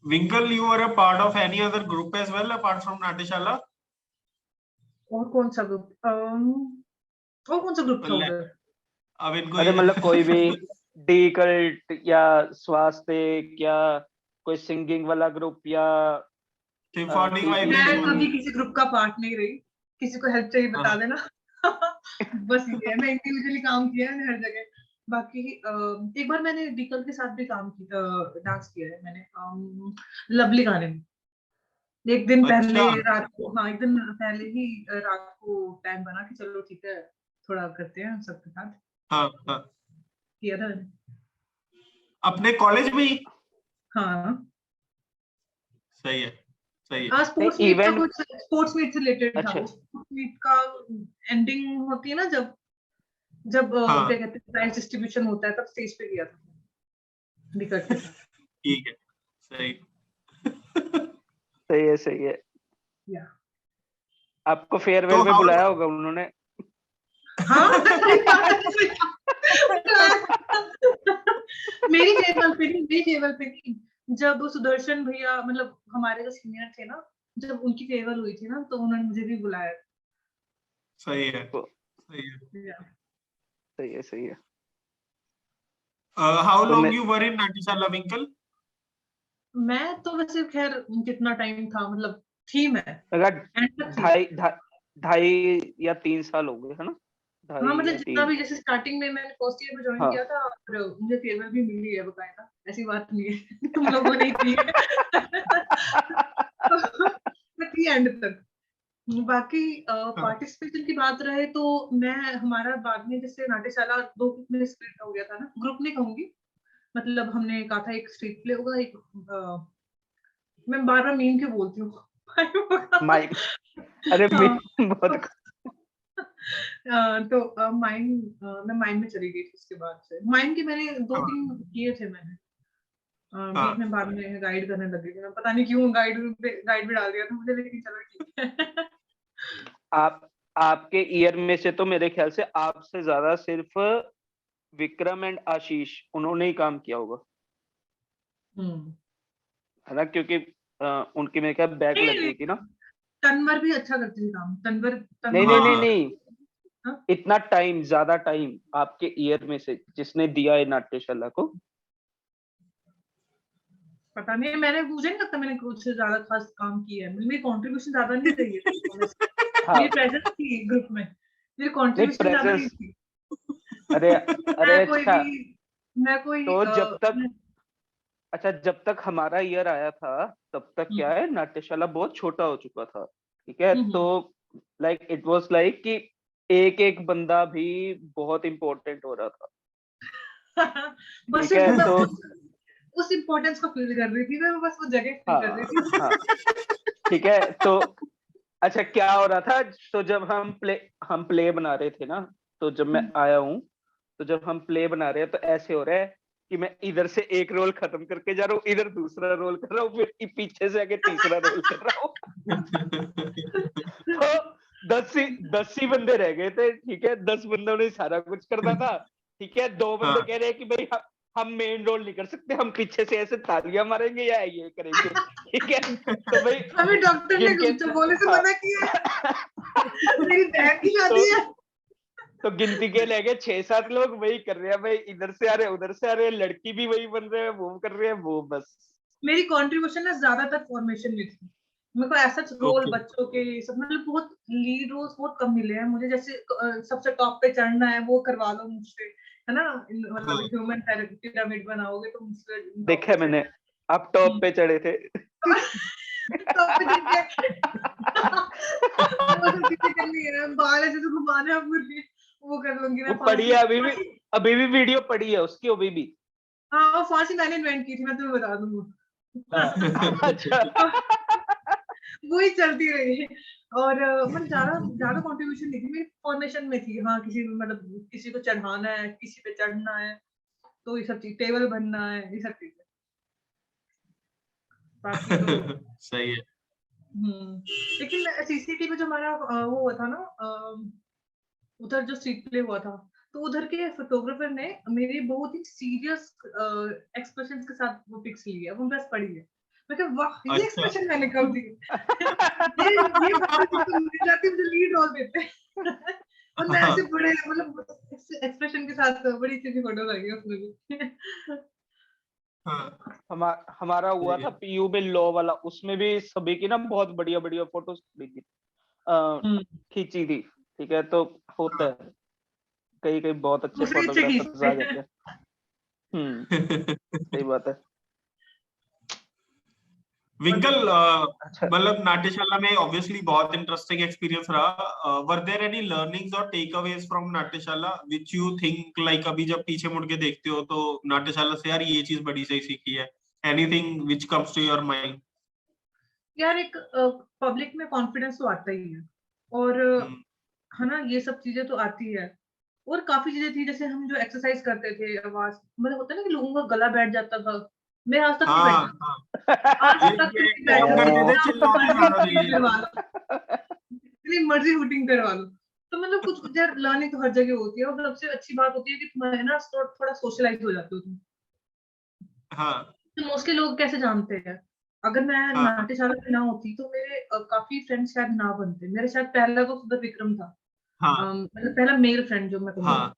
Winkle, you are a part of any other group as well apart from Natyashala? और कौन सा ग्रुप, और कौन सा ग्रुप था ले- उधर? अब इनको अरे ये मतलब कोई भी डी कल्ट या स्वास्तिक या कोई सिंगिंग वाला ग्रुप या सिम्फनी ठीक है। वाइब मैं लेने वाली। कभी किसी ग्रुप का पार्ट नहीं रही, किसी को हेल्प चाहिए बता हाँ। देना। बस ये है, मैं इंडिविजुअली काम किया है मैंने हर जगह। बाकी एक बार मैंने डीकल के साथ भी काम किया, डांस किया है मैंने लवली गाने में। एक दिन पहले अच्छा। रात को, हाँ एक दिन पहले ही रात को टाइम बना कि चलो ठीक है थोड़ा करते हैं सबके साथ, हाँ हाँ, किया था मैंने। अपने कॉलेज में ही। हाँ सही है, सही है। हाँ, स्पोर्ट्स मीट का इवेंट, कुछ, स्पोर्ट्स मीट से रिलेटेड था अच्छा वो। स्पोर्ट्स मीट का एंडिंग होती है ना, जब जब हाँ क्या कहते हैं प्राइज डिस्ट्रीब्यूशन होता है, तब स्टेज पे किया था विकट के साथ। ठीक है, सही। सही है, सही है। या आपको तो फेयरवेल में हाउ बुलाया होगा उन्होंने। हाँ सही बात है, सही बात है। मेरी फेयरवेल पे नहीं, मेरी फेयरवेल पे नहीं, जब सुदर्शन भैया मतलब हमारे जो सीनियर थे ना, जब उनकी फेयरवेल हुई थी ना, तो उन्होंने मुझे भी बुलाया सही है, तो सही है। था। या सही है, सही है। हाउ तो मैं लॉन्ग यू वर इन नाट्यशाला विंकल? मैं तो वैसे खैर कितना टाइम था, मतलब थी मैं लगा एंड तक थी। ढाई 2.5 या 3 साल हो गए, है ना? हाँ 2.5 मतलब या जितना 3। भी, जैसे स्टार्टिंग में मैंने फर्स्ट ईयर में ज्वाइन हाँ। किया था और मुझे फेयरवेल भी मिली है बकायदा, ऐसी बात नहीं है। तुम लोगों ने ही की है। तो मैं थी एंड तक। बाकी हाँ पार्टिसिपेशन की बात रहे तो मैं, हमारा बाद में जैसे नाट्यशाला 2 ग्रुप में स्प्लिट हो गया था ना, ग्रुप नहीं कहूंगी, मतलब हमने कहा था एक स्ट्रीट प्ले होगा, एक मैं बार बार मीम क्यों बोलती हूँ। माइम, अरे हाँ, बहुत। तो मैं माइम में चली गई थी उसके बाद से। माइम के मैंने 2-3 हाँ किए थे मैंने, बीच हाँ। में बाद में गाइड करने लगी थी मैं, पता नहीं क्यों गाइड भी डाल दिया था मुझे, लेकिन चलो ठीक है। आप आपके ईयर में से तो मेरे ख्याल से आपसे ज्यादा सिर्फ विक्रम एंड आशीष, उन्होंने ही काम किया होगा, हम्म। है ना? क्योंकि उनकी मेरे ख्याल बैक नहीं लग नहीं, गई थी ना। तनवर भी अच्छा करती थी काम, तनवर नहीं नहीं तनवर नहीं हाँ नहीं, हाँ? इतना टाइम, ज्यादा टाइम आपके ईयर में से जिसने दिया है नाट्यशाला को। पता नहीं, मैंने, मुझे नहीं लगता मैंने कुछ ज्यादा खास काम किया है, मेरी कंट्रीब्यूशन ज्यादा नहीं रही है honest। मेरी हाँ। प्रेजेंस थी ग्रुप में, मेरी नहीं, कंट्रीब्यूशन ज्यादा नहीं प्रेजेंस। थी। अरे, मैं अरे कोई अच्छा। भी, मैं कोई तो जब तक, अच्छा जब तक हमारा ईयर आया था तब तक क्या हम्म, है, नाट्यशाला बहुत छोटा हो चुका था। ठीक है, तो हम्म, लाइक इट वाज लाइक कि एक एक बंदा भी बहुत इंपॉर्टेंट हो रहा था। बस ठीक सिर्फ है, मैं तो उस इम्पोर्टेंस को फील कर रही थी, मैं बस वो जगह फील कर रही हाँ थी। हाँ, ठीक है। तो अच्छा क्या हो रहा था, तो जब हम प्ले बना रहे थे ना, तो जब मैं आया हूँ, तो जब हम प्ले बना रहे हैं तो ऐसे हो रहा है कि मैं इधर से एक रोल खत्म करके जा रहा हूँ, इधर दूसरा रोल कर रहा हूँ, फिर पीछे से आगे तीसरा रोल कर रहा हूँ। तो 10 ही बंदे रह गए थे। ठीक है, 10 बंदों ने सारा कुछ करना था। ठीक है, 2 बंदे हाँ कह रहे हैं कि भाई हम मेन रोल नहीं कर सकते, हम पीछे से ऐसे तालियां मारेंगे या ये करेंगे। ठीक है, तो भाई हमें डॉक्टर ने जिनके जब बोले से हाँ, मना किया है, मेरी बहन की तो शादी है। तो गिनती के ले गए 6-7 लोग वही कर रहे हैं भाई, इधर से आ रहे उधर से आ रहे, लड़की भी वही बन रहे हैं, वो कर रहे हैं वो, बस। मेरी कंट्रीब्यूशन ना ज्यादातर फॉर्मेशन में थी, मेरे को ऐसा रोल ओके। बच्चों के सब, मतलब बहुत लीड रोल्स बहुत कम मिले हैं मुझे, जैसे सबसे टॉप पे चढ़ना है वो करवा लो मुझसे, है ना, मतलब हाँ ह्यूमन पिरामिड बनाओगे तो मुझसे टॉप देखा पे है मैंने, चढ़ना आप टॉप है। पे चढ़े थे। टॉप पे चढ़ के वो सब चीजें करनी है, बाल ऐसे से घुमाने हैं मुझे, वो कर लूंगी वो मैं, पड़ी फांसी है फांसी। अभी भी वीडियो पड़ी है उसकी, अभी भी। हाँ वो फांसी मैंने इन्वेंट की थी, मैं तुम्हें बता दूंगा। अच्छा। वो ही चलती रही। और मतलब ज्यादा ज्यादा कंट्रीब्यूशन नहीं थी, मेरी फॉर्मेशन में थी, हाँ किसी मतलब किसी को चढ़ाना है, किसी पे चढ़ना है, तो ये सब चीज, टेबल बनना है, ये सब चीजें, बाकी तो सही है। लेकिन सीसीटी में जो हमारा वो हुआ था ना, उधर जो स्ट्रीट प्ले हुआ था, तो उधर के फोटोग्राफर ने मेरी बहुत ही सीरियस एक्सप्रेशंस के साथ वो पिक्स ली है, वो बस पड़ी है। मैं कहा वाह, ये अच्छा। एक्सप्रेशन मैंने कब दिए। ये फोटो तो मिल जाती, मुझे लीड रोल देते। और मैं हाँ ऐसे बड़े मतलब एक्सप्रेशन के साथ बड़ी अच्छी फोटो आई है उसमें भी। हाँ हमारा हुआ ठीक था है। पीयू में लॉ वाला, उसमें भी सभी की ना बहुत बढ़िया बढ़िया फोटोज खींची थी। ठीक है, तो होता हाँ। है कई कई बहुत अच्छे दूसरे अच्छे फोटोग्राफर्स आ खींचते जाते हैं। हैं। सही बात है। विंकल अच्छा, मतलब नाट्यशाला में ऑब्वियसली बहुत इंटरेस्टिंग एक्सपीरियंस रहा। Were there any learnings or takeaways from Natyashala which you think like अभी जब पीछे मुड़ के देखते हो तो नाट्यशाला से यार ये चीज बड़ी सही सीखी है, anything which comes to your mind? यार एक पब्लिक में कॉन्फिडेंस तो आता ही है, और है ना, ये सब चीजें तो आती है। और काफी चीजें थी, जैसे हम जो एक्सरसाइज करते थे, आवाज मतलब होता है ना कि लोगों का गला बैठ जाता था, मेरा आज तक नहीं हाँ बैठा, हाँ, आज ये तक नहीं एक्टर बैठा। लोग करते थे, जितना चिल्लाना मर्जी ज्यादा हुटिंग चाहिए। करवा लो, जितनी मर्जी हुटिंग करवा लो, तो मतलब कुछ यार लर्निंग तो हर जगह होती है, और सबसे अच्छी बात होती है कि तुम है ना थोड़ा सोशलाइज हो जाते हो तुम। हाँ तो मोस्टली लोग कैसे जानते हैं, अगर मैं हाँ नाट्यशाला में ना होती तो मेरे काफी फ्रेंड्स शायद ना बनते। मेरे शायद पहला तो सुंदर विक्रम था, हाँ मतलब पहला मेल फ्रेंड जो मैं कहूँगी। हाँ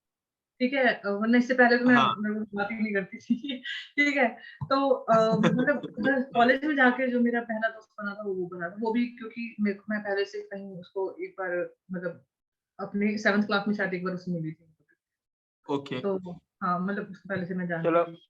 ठीक है, वरना इससे पहले तो हाँ मैं बात ही नहीं करती थी। ठीक है, तो मतलब उधर कॉलेज में जाके जो मेरा पहला दोस्त बना था वो बना था, वो भी क्योंकि मैं पहले से कहीं उसको एक बार मतलब अपने 7th क्लास में शायद एक बार उससे मिली थी। ओके। तो हाँ, मतलब उसको पहले से मैं जानती चलो थी।